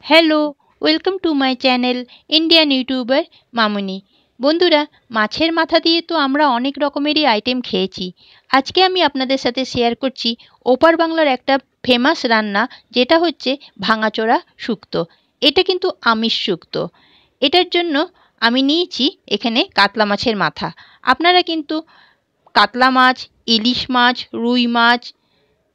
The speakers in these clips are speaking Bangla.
Hello, welcome to my channel Indian YouTuber মামুনি। বন্ধুরা, মাছের মাথা দিয়ে তো আমরা অনেক রকমেরই আইটেম খেয়েছি। আজকে আমি আপনাদের সাথে শেয়ার করছি ওপার বাংলার একটা ফেমাস রান্না, যেটা হচ্ছে ভাঙাচোরা শুক্তো। এটা কিন্তু আমিষ শুক্তো। এটার জন্য আমি নিয়েছি এখানে কাতলা মাছের মাথা। আপনারা কিন্তু কাতলা মাছ, ইলিশ মাছ, রুই মাছ,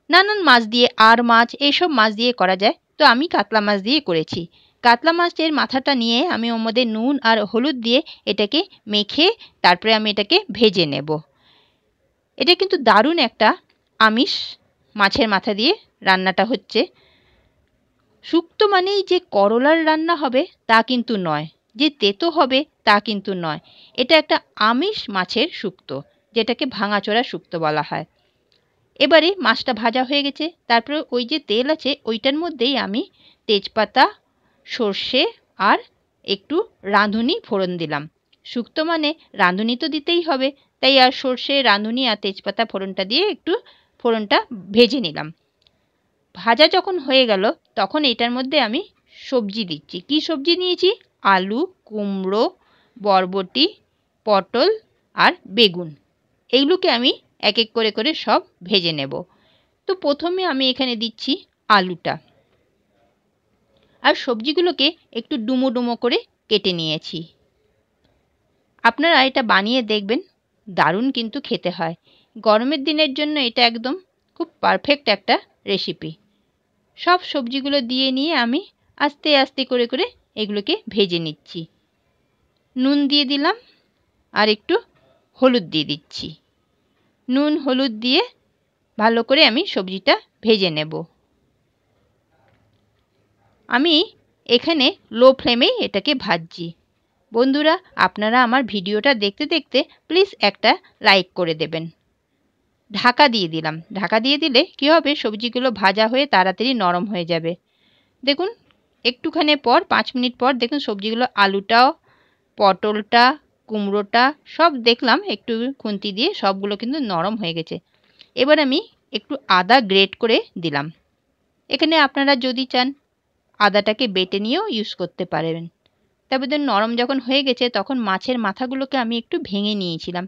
নানান মাছ দিয়ে, আর মাছ, এইসব মাছ দিয়ে করা যায়। তো আমি কাতলা মাছ দিয়ে করেছি। কাতলা মাছের মাথাটা নিয়ে আমি ওর মধ্যে নুন আর হলুদ দিয়ে এটাকে মেখে তারপরে আমি এটাকে ভেজে নেব। এটা কিন্তু দারুণ একটা আমিষ মাছের মাথা দিয়ে রান্নাটা হচ্ছে। শুক্তো মানেই যে করলার রান্না হবে তা কিন্তু নয়, যে তেতো হবে তা কিন্তু নয়। এটা একটা আমিষ মাছের শুক্তো, যেটাকে ভাঙাচোরা শুক্তো বলা হয়। এবারে মাছটা ভাজা হয়ে গেছে, তারপরে ওই যে তেল আছে ওইটার মধ্যেই আমি তেজপাতা, সর্ষে আর একটু রাঁধুনি ফোড়ন দিলাম। শুক্তো মানে রাঁধুনি তো দিতেই হবে, তাই আর সর্ষে, রাঁধুনি আর তেজপাতা ফোড়নটা দিয়ে একটু ফোড়নটা ভেজে নিলাম। ভাজা যখন হয়ে গেল তখন এটার মধ্যে আমি সবজি দিচ্ছি। কি সবজি নিয়েছি? আলু, কুমড়ো, বরবটি, পটল আর বেগুন। এইগুলোকে আমি এক এক করে করে সব ভেজে নেব। তো প্রথমে আমি এখানে দিচ্ছি আলুটা, আর সবজিগুলোকে একটু ডুমো ডুমো করে কেটে নিয়েছি। আপনারা এটা বানিয়ে দেখবেন, দারুণ কিন্তু খেতে হয়। গরমের দিনের জন্য এটা একদম খুব পারফেক্ট একটা রেসিপি। সব সবজিগুলো দিয়ে নিয়ে আমি আস্তে আস্তে করে করে এগুলোকে ভেজে নিচ্ছি। নুন দিয়ে দিলাম আর একটু হলুদ দিয়ে দিচ্ছি। নুন হলুদ দিয়ে ভালো করে আমি সবজিটা ভেজে নেব। আমি এখানে লো ফ্লেমেই এটাকে ভাজছি। বন্ধুরা, আপনারা আমার ভিডিওটা দেখতে দেখতে প্লিজ একটা লাইক করে দেবেন। ঢাকা দিয়ে দিলাম। ঢাকা দিয়ে দিলে কী হবে, সবজিগুলো ভাজা হয়ে তাড়াতাড়ি নরম হয়ে যাবে। দেখুন, একটুখানি পর 5 মিনিট পর দেখুন সবজিগুলো, আলুটাও, পটলটা, কুমড়োটা সব দেখলাম একটু খুন্তি দিয়ে সবগুলো কিন্তু নরম হয়ে গেছে। এবার আমি একটু আদা গ্রেট করে দিলাম। এখানে আপনারা যদি চান আদাটাকে বেটে নিয়েও ইউজ করতে পারবেন। তারপর ধরুন নরম যখন হয়ে গেছে তখন মাছের মাথাগুলোকে আমি একটু ভেঙে নিয়েছিলাম।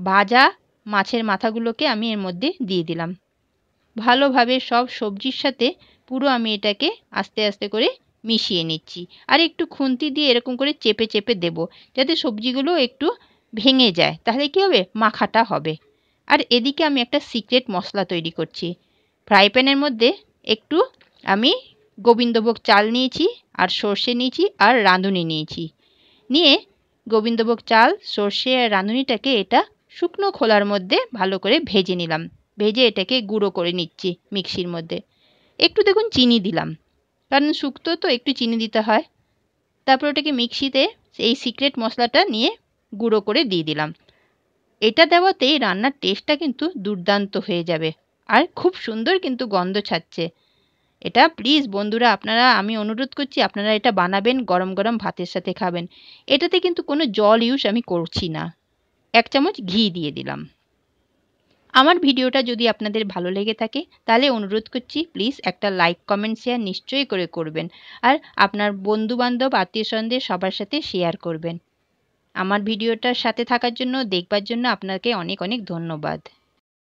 ভাজা মাছের মাথাগুলোকে আমি এর মধ্যে দিয়ে দিলাম। ভালোভাবে সব সবজির সাথে পুরো আমি এটাকে আস্তে আস্তে করে মিশিয়ে নিচ্ছি। আর একটু খুন্তি দিয়ে এরকম করে চেপে চেপে দেব, যাতে সবজিগুলো একটু ভেঙে যায়, তাহলে কী হবে, মাখাটা হবে। আর এদিকে আমি একটা সিক্রেট মশলা তৈরি করছি। ফ্রাই প্যানের মধ্যে একটু আমি গোবিন্দভোগ চাল নিয়েছি, আর সর্ষে নিয়েছি, আর রাঁধুনি নিয়েছি। নিয়ে গোবিন্দভোগ চাল, সর্ষে আর রাঁধুনিটাকে এটা শুকনো খোলার মধ্যে ভালো করে ভেজে নিলাম। ভেজে এটাকে গুঁড়ো করে নিচ্ছি মিক্সির মধ্যে। একটু দেখুন চিনি দিলাম, কারণ শুক্তো তো একটু চিনি দিতে হয়। তারপর ওটাকে মিক্সিতে এই সিক্রেট মশলাটা নিয়ে গুঁড়ো করে দিয়ে দিলাম। এটা দেওয়াতেই রান্নার টেস্টটা কিন্তু দুর্দান্ত হয়ে যাবে, আর খুব সুন্দর কিন্তু গন্ধ ছাড়ছে। এটা প্লিজ বন্ধুরা, আপনারা, আমি অনুরোধ করছি আপনারা এটা বানাবেন, গরম গরম ভাতের সাথে খাবেন। এটাতে কিন্তু কোনো জল ইউজ আমি করছি না। 1 চামচ ঘি দিয়ে দিলাম। আমার ভিডিওটা যদি আপনাদের ভালো লেগে থাকে তাহলে অনুরোধ করছি প্লিজ একটা লাইক, কমেন্ট, শেয়ার নিশ্চয়ই করে করবেন। আর আপনার বন্ধুবান্ধব, আত্মীয়স্বজনদের সবার সাথে শেয়ার করবেন। আমার ভিডিওটার সাথে থাকার জন্য, দেখবার জন্য আপনাকে অনেক অনেক ধন্যবাদ।